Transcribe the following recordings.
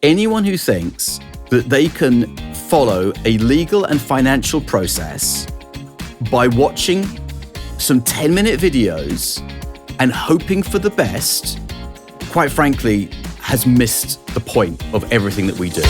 anyone who thinks that they can follow a legal and financial process by watching some 10-minute videos and hoping for the best, quite frankly, has missed the point of everything that we do.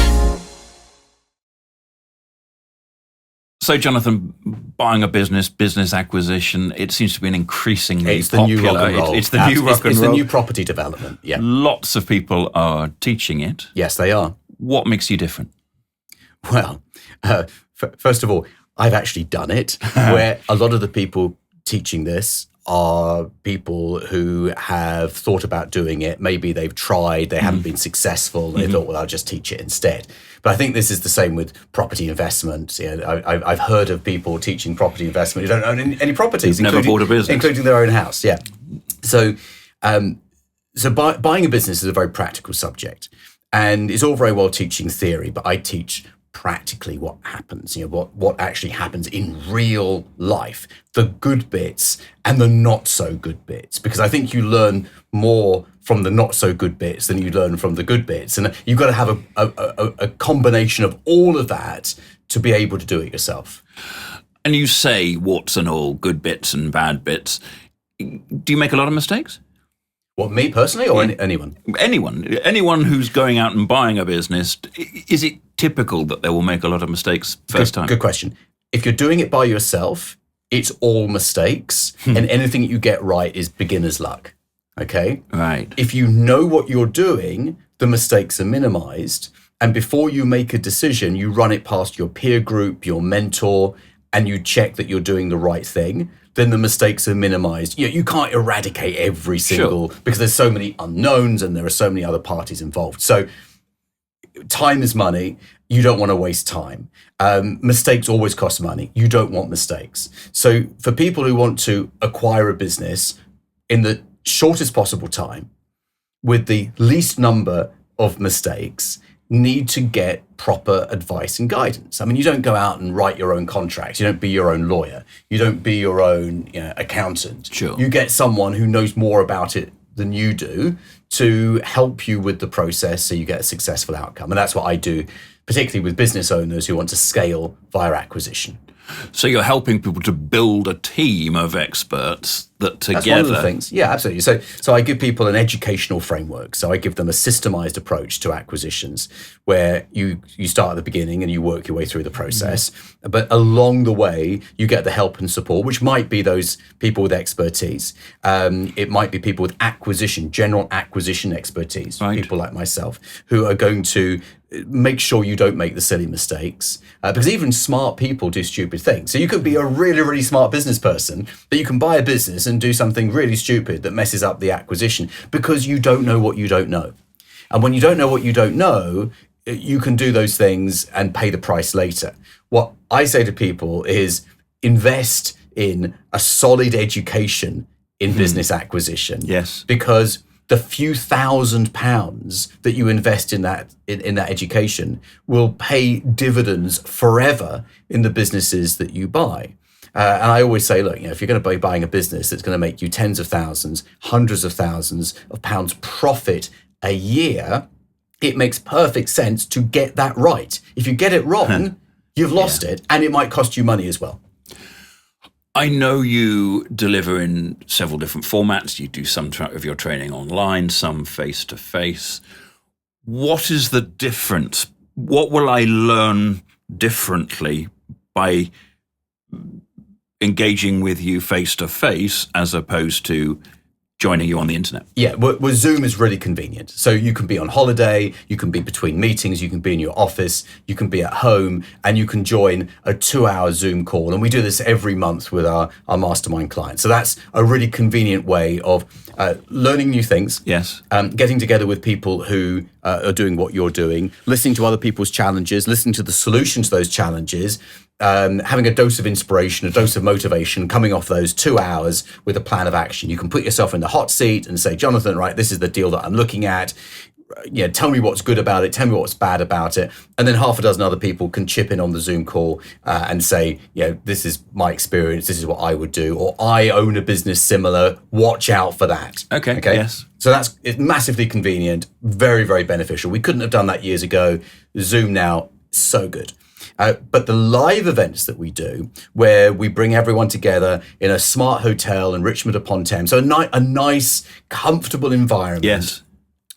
So, Jonathan, buying a business acquisition, it seems to be an increasingly it's the popular. New rock and roll. It's the new rock and roll. It's the new property development. Yeah, lots of people are teaching it. Yes, they are. What makes you different? Well, first of all, I've actually done it, where a lot of the people teaching this are people who have thought about doing it. Maybe they've tried, they haven't been successful, and they thought, well, I'll just teach it instead. But I think this is the same with property investment. I've heard of people teaching property investment who don't own any properties, never bought a business, including their own house. Yeah. So buying a business is a very practical subject, and it's all very well teaching theory, but I teach practically what happens, what actually happens in real life, the good bits and the not so good bits, because I think you learn more from the not so good bits than you learn from the good bits. And you've got to have a combination of all of that to be able to do it yourself. And you say warts and all, good bits and bad bits. Do you make a lot of mistakes? What, me personally or anyone? Anyone who's going out and buying a business, is it typical that they will make a lot of mistakes first time? Good question. If you're doing it by yourself, it's all mistakes, and anything you get right is beginner's luck. Okay? Right. If you know what you're doing, the mistakes are minimized, and before you make a decision, you run it past your peer group, your mentor, and you check that you're doing the right thing, then the mistakes are minimized. You can't eradicate every single, because there's so many unknowns and there are so many other parties involved. So time is money. You don't want to waste time. Mistakes always cost money. You don't want mistakes. So for people who want to acquire a business in the shortest possible time with the least number of mistakes, need to get proper advice and guidance. I mean, you don't go out and write your own contracts. You don't be your own lawyer. You don't be your own accountant. Sure. You get someone who knows more about it than you do to help you with the process so you get a successful outcome. And that's what I do, particularly with business owners who want to scale via acquisition. So you're helping people to build a team of experts that together... That's one of the things. Yeah, absolutely. So I give people an educational framework. So I give them a systemized approach to acquisitions where you start at the beginning and you work your way through the process. Mm-hmm. But along the way, you get the help and support, which might be those people with expertise. It might be people with general acquisition expertise, right. People like myself, who are going to make sure you don't make the silly mistakes, because even smart people do stupid things. So you could be a really, really smart business person, but you can buy a business and do something really stupid that messes up the acquisition because you don't know what you don't know. And when you don't know what you don't know, you can do those things and pay the price later. What I say to people is invest in a solid education in business acquisition. Yes. Because the few £1,000s that you invest in that education will pay dividends forever in the businesses that you buy. And I always say, look, if you're going to be buying a business that's going to make you tens of thousands, hundreds of thousands of pounds profit a year, it makes perfect sense to get that right. If you get it wrong, you've lost it, and it might cost you money as well. I know you deliver in several different formats. You do some of your training online, some face-to-face. What is the difference? What will I learn differently by engaging with you face-to-face as opposed to joining you on the internet? Yeah, well, Zoom is really convenient. So you can be on holiday, you can be between meetings, you can be in your office, you can be at home, and you can join a 2-hour Zoom call. And we do this every month with our mastermind clients. So that's a really convenient way of learning new things. Yes. Getting together with people who are doing what you're doing, listening to other people's challenges, listening to the solutions to those challenges, having a dose of inspiration, a dose of motivation, coming off those 2 hours with a plan of action. You can put yourself in the hot seat and say, Jonathan, right, this is the deal that I'm looking at. tell me what's good about it, tell me what's bad about it. And then half a dozen other people can chip in on the Zoom call and say, this is my experience, this is what I would do, or I own a business similar, watch out for that. Okay, yes. So it's massively convenient, very, very beneficial. We couldn't have done that years ago. Zoom now, so good. But the live events that we do, where we bring everyone together in a smart hotel in Richmond upon Thames, so a nice, comfortable environment. Yes.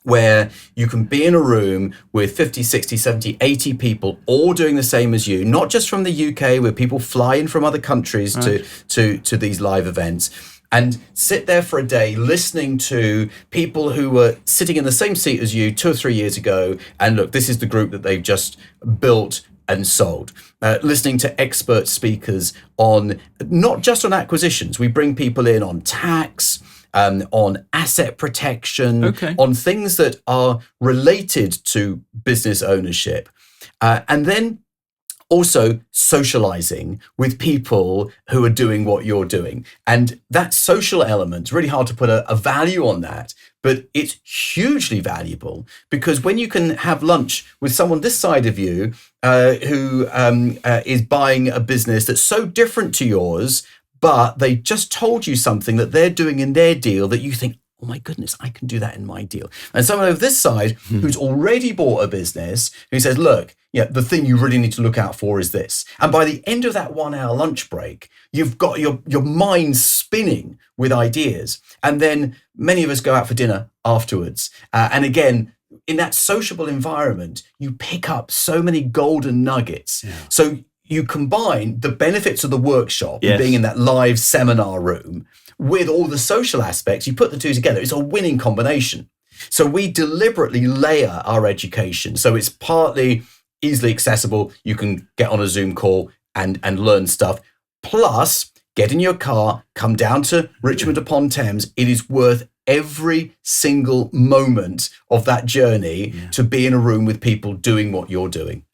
Where you can be in a room with 50, 60, 70, 80 people all doing the same as you, not just from the UK, where people fly in from other countries to these live events, and sit there for a day listening to people who were sitting in the same seat as you 2 or 3 years ago. And look, this is the group that they've just built and sold. Listening to expert speakers on, not just on acquisitions, we bring people in on tax, on asset protection, on things that are related to business ownership. And then also socializing with people who are doing what you're doing. And that social element, really hard to put a value on that, but it's hugely valuable, because when you can have lunch with someone this side of you who is buying a business that's so different to yours, but they just told you something that they're doing in their deal that you think, oh my goodness, I can do that in my deal. And someone over this side who's already bought a business, who says, look, the thing you really need to look out for is this. And by the end of that 1 hour lunch break, you've got your mind spinning with ideas. And then many of us go out for dinner afterwards. And again, in that sociable environment, you pick up so many golden nuggets. Yeah. So you combine the benefits of the workshop, being in that live seminar room, with all the social aspects. You put the two together, it's a winning combination. So we deliberately layer our education. So it's partly easily accessible. You can get on a Zoom call and learn stuff. Plus, get in your car, come down to Richmond upon Thames. It is worth every single moment of that journey to be in a room with people doing what you're doing.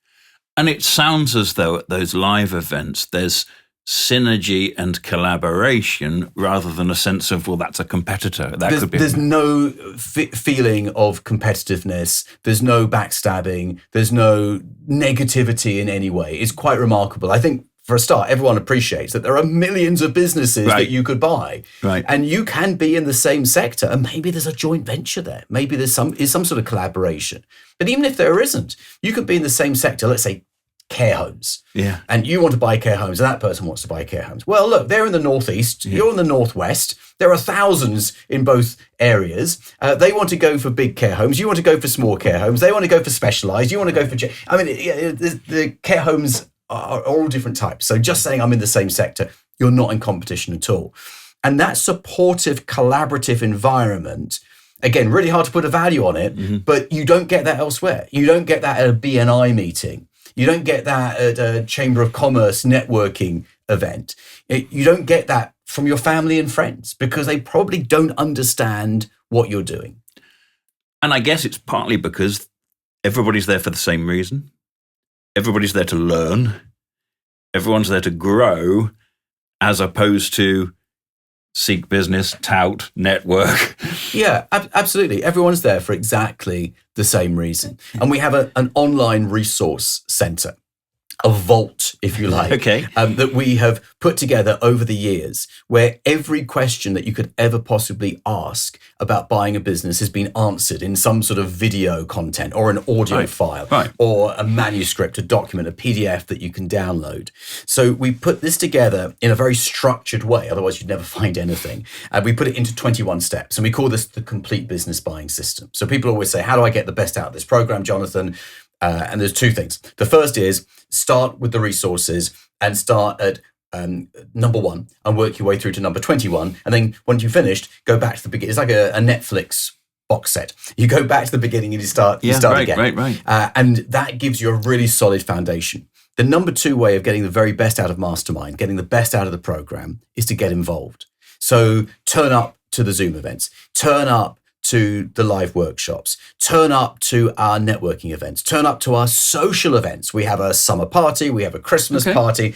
And it sounds as though at those live events, there's synergy and collaboration rather than a sense of, well, that's a competitor. There's no feeling of competitiveness. There's no backstabbing. There's no negativity in any way. It's quite remarkable. I think, for a start, everyone appreciates that there are millions of businesses that you could buy. Right. And you can be in the same sector, and maybe there's a joint venture there. Maybe there's some sort of collaboration. But even if there isn't, you could be in the same sector, let's say care homes. Yeah. And you want to buy care homes, and that person wants to buy care homes. Well, look, they're in the northeast, you're in the northwest. There are thousands in both areas. They want to go for big care homes. You want to go for small care homes. They want to go for specialized. You want to go for... the care homes are all different types. So just saying I'm in the same sector, you're not in competition at all. And that supportive, collaborative environment, again, really hard to put a value on it, but you don't get that elsewhere. You don't get that at a BNI meeting. You don't get that at a Chamber of Commerce networking event. You don't get that from your family and friends, because they probably don't understand what you're doing. And I guess it's partly because everybody's there for the same reason. Everybody's there to learn. Everyone's there to grow, as opposed to seek business, tout, network. Yeah, absolutely. Everyone's there for exactly the same reason. And we have an online resource center, a vault, if you like, that we have put together over the years, where every question that you could ever possibly ask about buying a business has been answered in some sort of video content or an audio file or a manuscript, a document, a PDF that you can download. So we put this together in a very structured way, otherwise you'd never find anything. And we put it into 21 steps, and we call this the complete business buying system. So people always say, how do I get the best out of this program, Jonathan? And there's two things. The first is start with the resources and start at number 1 and work your way through to number 21. And then once you've finished, go back to the beginning. It's like a Netflix box set. You go back to the beginning and you start again. Right. And that gives you a really solid foundation. The number 2 way of getting the very best out of Mastermind, getting the best out of the program, is to get involved. So turn up to the Zoom events, turn up to the live workshops, turn up to our networking events, turn up to our social events. We have a summer party, we have a Christmas party.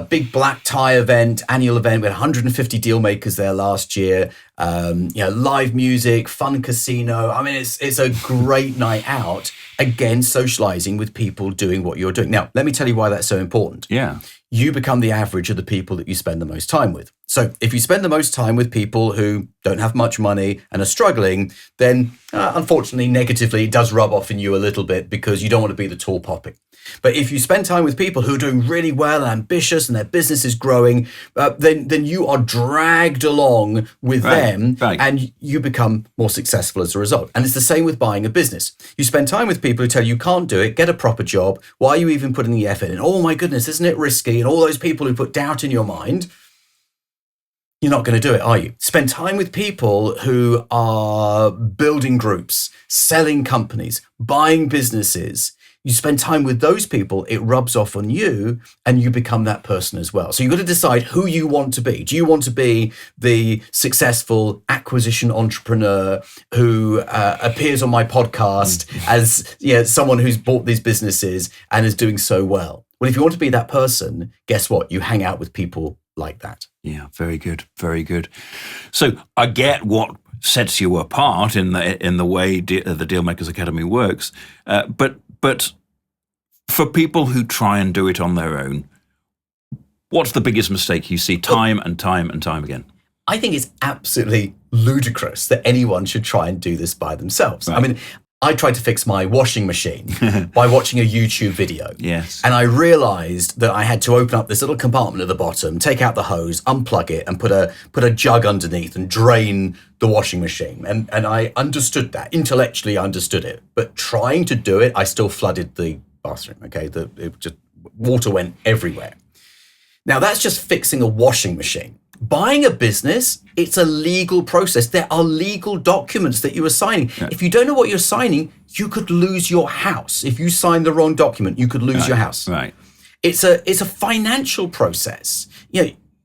big black tie event, annual event. We had 150 deal makers there last year. Live music, fun casino. I mean, it's a great night out. Again, socializing with people doing what you're doing. Now, let me tell you why that's so important. Yeah. You become the average of the people that you spend the most time with. So if you spend the most time with people who don't have much money and are struggling, then unfortunately, negatively, it does rub off in you a little bit because you don't want to be the tall poppy. But if you spend time with people who are doing really well and ambitious and their business is growing, then you are dragged along with them and you become more successful as a result. And it's the same with buying a business. You spend time with people who tell you can't do it, get a proper job. Why are you even putting the effort in? Oh my goodness, isn't it risky? And all those people who put doubt in your mind, you're not going to do it, are you? Spend time with people who are building groups, selling companies, buying businesses. You spend time with those people, it rubs off on you and you become that person as well. So you've got to decide who you want to be. Do you want to be the successful acquisition entrepreneur who appears on my podcast as someone who's bought these businesses and is doing so well? Well, if you want to be that person, guess what? You hang out with people like that. Yeah, very good, very good. So I get what sets you apart in the way the Dealmakers Academy works, but for people who try and do it on their own, what's the biggest mistake you see time and time and time again? I think it's absolutely ludicrous that anyone should try and do this by themselves. Right. I mean, I tried to fix my washing machine by watching a YouTube video. Yes. And I realized that I had to open up this little compartment at the bottom, take out the hose, unplug it, and put a jug underneath and drain the washing machine. And I understood that. Intellectually, I understood it. But trying to do it, I still flooded the bathroom, okay? Water went everywhere. Now, that's just fixing a washing machine. Buying a business, it's a legal process. There are legal documents that you are signing. Yeah. If you don't know what you're signing, you could lose your house. If you sign the wrong document, you could lose your house. Right. It's a financial process.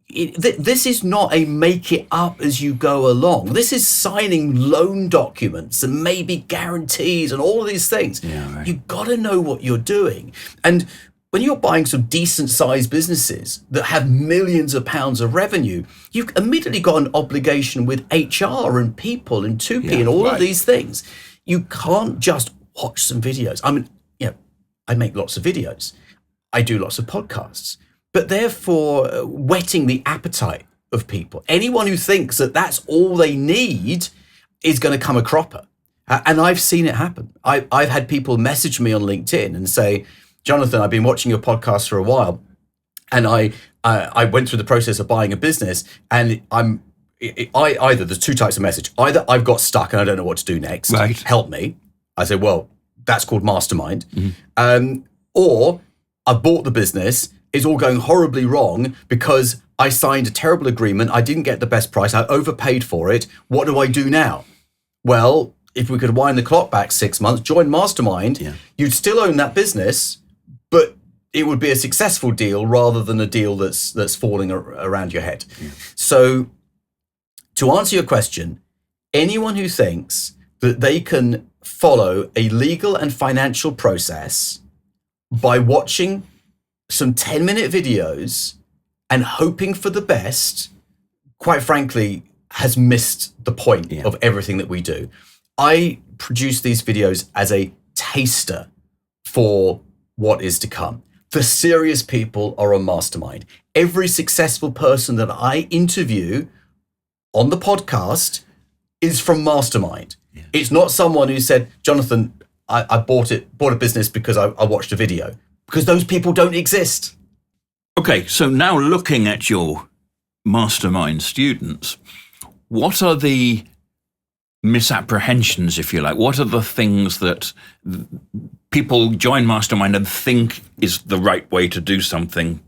This is not a make it up as you go along. This is signing loan documents and maybe guarantees and all of these things. Yeah, right. You've got to know what you're doing. And when you're buying some decent sized businesses that have millions of pounds of revenue, you've immediately got an obligation with HR and people and 2P and all of these things. You can't just watch some videos. I mean, I make lots of videos. I do lots of podcasts, but therefore whetting the appetite of people. Anyone who thinks that that's all they need is going to come a cropper. And I've seen it happen. I've had people message me on LinkedIn and say, Jonathan, I've been watching your podcast for a while, and I went through the process of buying a business, and either there's two types of message. Either I've got stuck and I don't know what to do next. Right. Help me. I say, well, that's called mastermind. Mm-hmm. Or I bought the business. It's all going horribly wrong because I signed a terrible agreement. I didn't get the best price. I overpaid for it. What do I do now? Well, if we could wind the clock back 6 months, join Mastermind, you'd still own that business, but it would be a successful deal rather than a deal that's falling around your head. Yeah. So to answer your question, anyone who thinks that they can follow a legal and financial process by watching some 10-minute videos and hoping for the best, quite frankly, has missed the point of everything that we do. I produce these videos as a taster for what is to come. The serious people are on Mastermind. Every successful person that I interview on the podcast is from Mastermind. Yeah. It's not someone who said, Jonathan, I bought a business because I watched a video, because those people don't exist. Okay, so now looking at your Mastermind students, what are the misapprehensions, if you like? What are the things that people join Mastermind and think is the right way to do something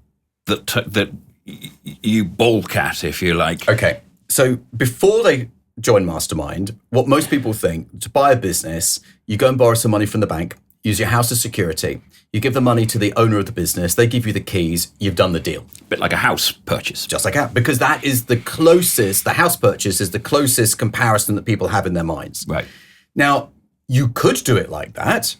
that you balk at, if you like? Okay, so before they join Mastermind, what most people think, to buy a business, you go and borrow some money from the bank, use your house as security, you give the money to the owner of the business, they give you the keys, you've done the deal. A bit like a house purchase. Just like that, because that is the house purchase is the closest comparison that people have in their minds. Right. Now, you could do it like that,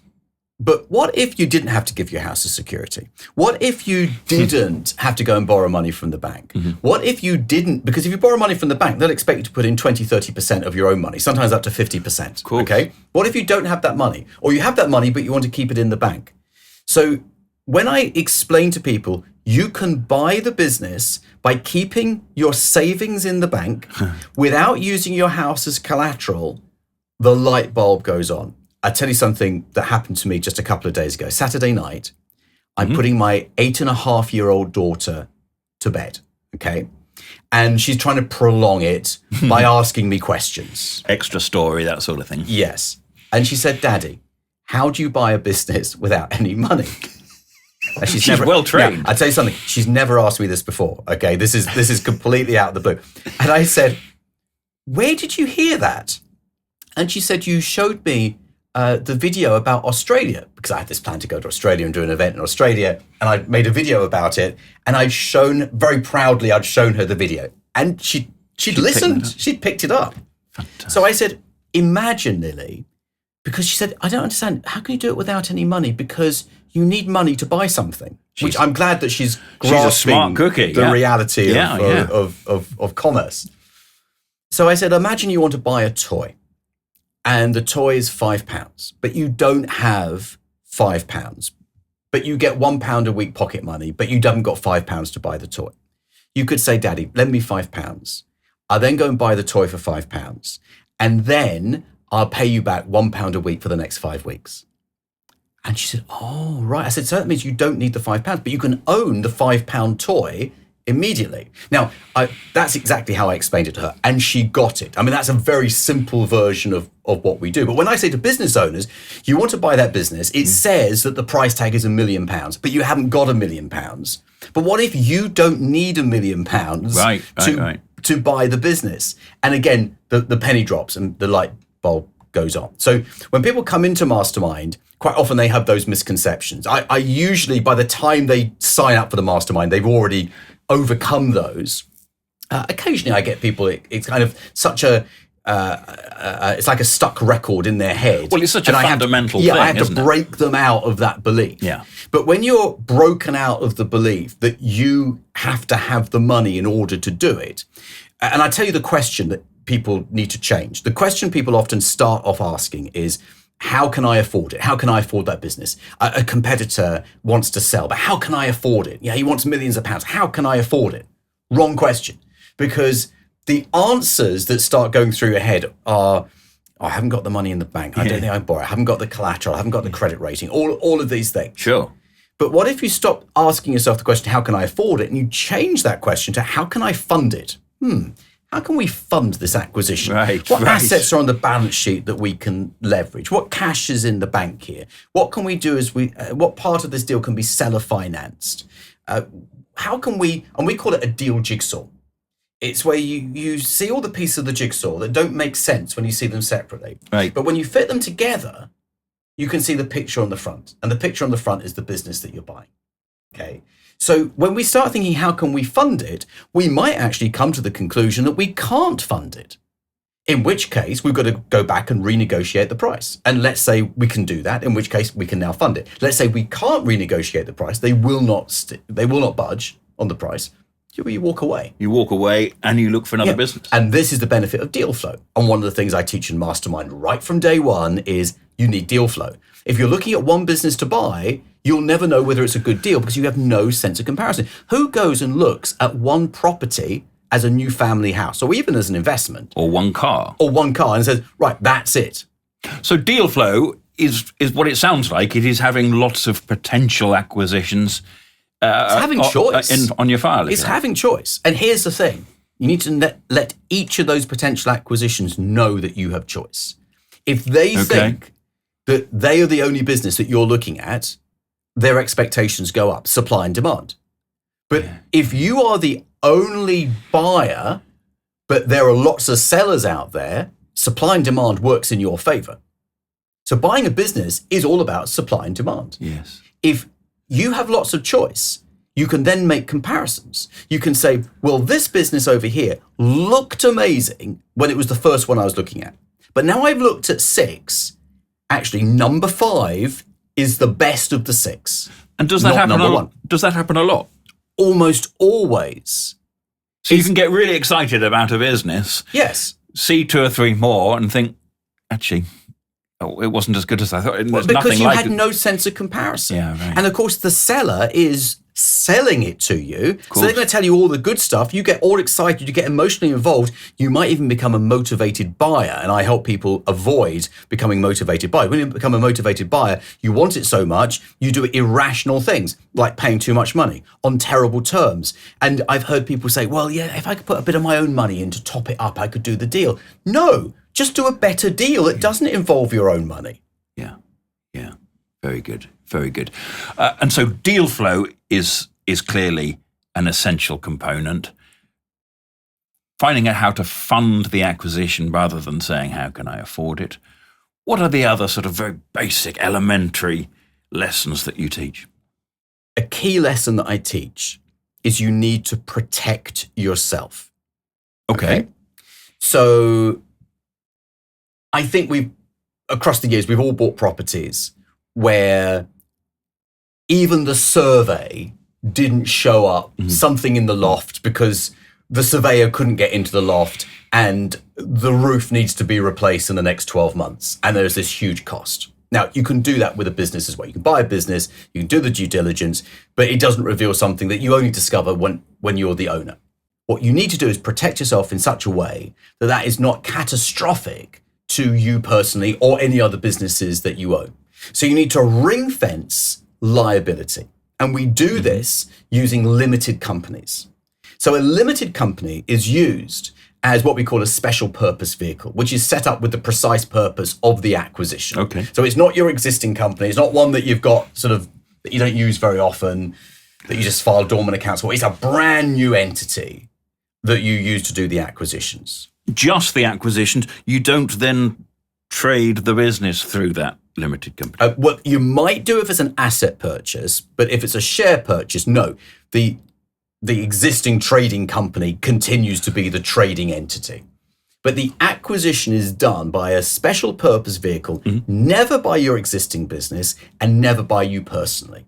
but what if you didn't have to give your house as security? What if you didn't have to go and borrow money from the bank? What if you didn't? Because if you borrow money from the bank, they'll expect you to put in 20, 30% of your own money, sometimes up to 50%. Okay. What if you don't have that money? Or you have that money, but you want to keep it in the bank? So when I explain to people, you can buy the business by keeping your savings in the bank without using your house as collateral, the light bulb goes on. I tell you something that happened to me just a couple of days ago. Saturday night, I'm putting my 8.5-year-old daughter to bed, okay? And she's trying to prolong it by asking me questions. Extra story, that sort of thing. Yes. And she said, Daddy, how do you buy a business without any money? And she's never, well trained. Now, I'll tell you something. She's never asked me this before, okay? This is completely out of the blue. And I said, where did you hear that? And she said, you showed me the video about Australia, because I had this plan to go to Australia and do an event in Australia, and I made a video about it, and I'd shown her the video, and she'd listened, she'd picked it up. Fantastic. So I said, imagine, Lily, because she said, I don't understand, how can you do it without any money? Because you need money to buy something, which I'm glad that she's grasping a smart cookie, the reality of commerce. So I said, imagine you want to buy a toy. And the toy is £5, but you don't have £5, but you get £1 a week pocket money, but you haven't got £5 to buy the toy. You could say, Daddy, lend me £5. I'll then go and buy the toy for £5, and then I'll pay you back £1 a week for the next 5 weeks. And she said, oh, right. I said, so that means you don't need the £5, but you can own the £5 toy immediately. Now, that's exactly how I explained it to her, and she got it. I mean, that's a very simple version of what we do. But when I say to business owners, you want to buy that business, it says that the price tag is £1 million, but you haven't got £1 million. But what if you don't need £1 million to buy the business? And again, the penny drops and the light bulb goes on. So when people come into Mastermind, quite often they have those misconceptions. I usually, by the time they sign up for the Mastermind, they've already overcome those. Occasionally I get people, it's kind of such a, it's like a stuck record in their head. Well, it's such a fundamental thing, I have to break them out of that belief. Yeah. But when you're broken out of the belief that you have to have the money in order to do it, and I tell you the question that people need to change. The question people often start off asking is, how can I afford it? How can I afford that business? A competitor wants to sell, but how can I afford it? Yeah, he wants millions of pounds. How can I afford it? Wrong question. Because the answers that start going through your head are, I haven't got the money in the bank. I don't think I can borrow. I haven't got the collateral. I haven't got the credit rating. All of these things. Sure. But what if you stop asking yourself the question, how can I afford it? And you change that question to, how can I fund it? How can we fund this acquisition? What assets are on the balance sheet that we can leverage? What cash is in the bank here? What can we do what part of this deal can be seller financed? How can we, and we call it a deal jigsaw. It's where you see all the pieces of the jigsaw that don't make sense when you see them separately. Right. But when you fit them together, you can see the picture on the front. And the picture on the front is the business that you're buying. Okay. So when we start thinking, how can we fund it? We might actually come to the conclusion that we can't fund it. In which case, we've got to go back and renegotiate the price. And let's say we can do that, in which case we can now fund it. Let's say we can't renegotiate the price. They will not budge on the price. You walk away. You walk away and you look for another business. And this is the benefit of deal flow. And one of the things I teach in Mastermind right from day one is you need deal flow. If you're looking at one business to buy, you'll never know whether it's a good deal because you have no sense of comparison. Who goes and looks at one property as a new family house or even as an investment? Or one car. And says, right, that's it. So deal flow is what it sounds like. It is having lots of potential acquisitions. It's having choice. On your file. It's having choice. And here's the thing. You need to let each of those potential acquisitions know that you have choice. If they think that they are the only business that you're looking at, their expectations go up, supply and demand. But if you are the only buyer, but there are lots of sellers out there, supply and demand works in your favor. So buying a business is all about supply and demand. Yes. If you have lots of choice, you can then make comparisons. You can say, well, this business over here looked amazing when it was the first one I was looking at. But now I've looked at 6, actually number 5 is the best of the 6. And does that not happen number a one. lot? Does that happen a lot? Almost always. So you can get really excited about a business, Yes. see 2 or 3 more and think, actually, it wasn't as good as I thought. There's Because nothing you like had it. no sense of comparison. Yeah, right. And of course, the seller is selling it to you. So they're going to tell you all the good stuff. You get all excited. You get emotionally involved. You might even become a motivated buyer. And I help people avoid becoming motivated buyers. When you become a motivated buyer, you want it so much, you do irrational things like paying too much money on terrible terms. And I've heard people say, well, yeah, if I could put a bit of my own money in to top it up, I could do the deal. No, just do a better deal. It doesn't involve your own money. Yeah. Very good. Very good. And so deal flow is clearly an essential component. Finding out how to fund the acquisition rather than saying, how can I afford it? What are the other sort of very basic, elementary lessons that you teach? A key lesson that I teach is you need to protect yourself. Okay. So I think across the years, we've all bought properties where even the survey didn't show up something in the loft because the surveyor couldn't get into the loft and the roof needs to be replaced in the next 12 months. And there's this huge cost. Now, you can do that with a business as well. You can buy a business, you can do the due diligence, but it doesn't reveal something that you only discover when you're the owner. What you need to do is protect yourself in such a way that that is not catastrophic to you personally or any other businesses that you own. So you need to ring fence liability. And we do this using limited companies. So a limited company is used as what we call a special purpose vehicle, which is set up with the precise purpose of the acquisition. Okay. So it's not your existing company. It's not one that you've got sort of that you don't use very often, that you just file dormant accounts for. It's a brand new entity that you use to do the acquisitions. Just the acquisitions. You don't then trade the business through that limited company. Well, you might do if it's an asset purchase, but if it's a share purchase, no. The existing trading company continues to be the trading entity. But the acquisition is done by a special purpose vehicle, never by your existing business and never by you personally.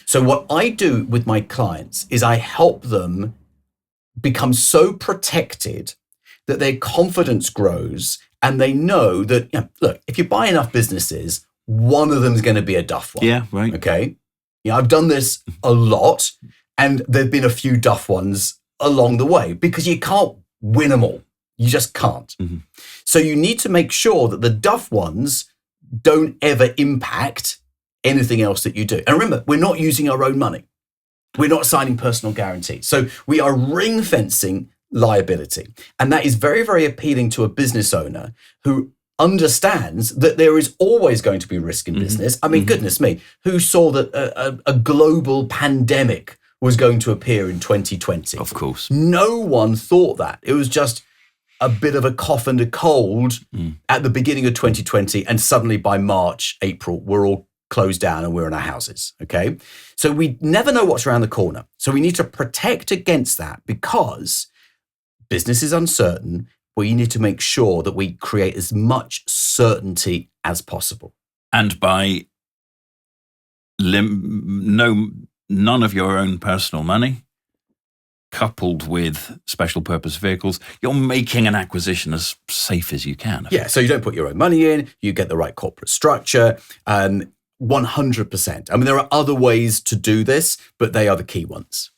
So what I do with my clients is I help them become so protected that their confidence grows and they know that, look, if you buy enough businesses, one of them is going to be a duff one. Yeah, right. Okay. I've done this a lot and there've been a few duff ones along the way because you can't win them all. You just can't. So you need to make sure that the duff ones don't ever impact anything else that you do. And remember, we're not using our own money. We're not signing personal guarantees. So we are ring fencing liability. And that is very, very appealing to a business owner who understands that there is always going to be risk in business. I mean, goodness me, who saw that a global pandemic was going to appear in 2020? Of course. No one thought that. It was just a bit of a cough and a cold at the beginning of 2020. And suddenly by March, April, we're all closed down and we're in our houses. Okay. So we never know what's around the corner. So we need to protect against that because business is uncertain. We need to make sure that we create as much certainty as possible. And by none of your own personal money, coupled with special purpose vehicles, you're making an acquisition as safe as you can. Yeah, so you don't put your own money in, you get the right corporate structure, 100%. I mean, there are other ways to do this, but they are the key ones.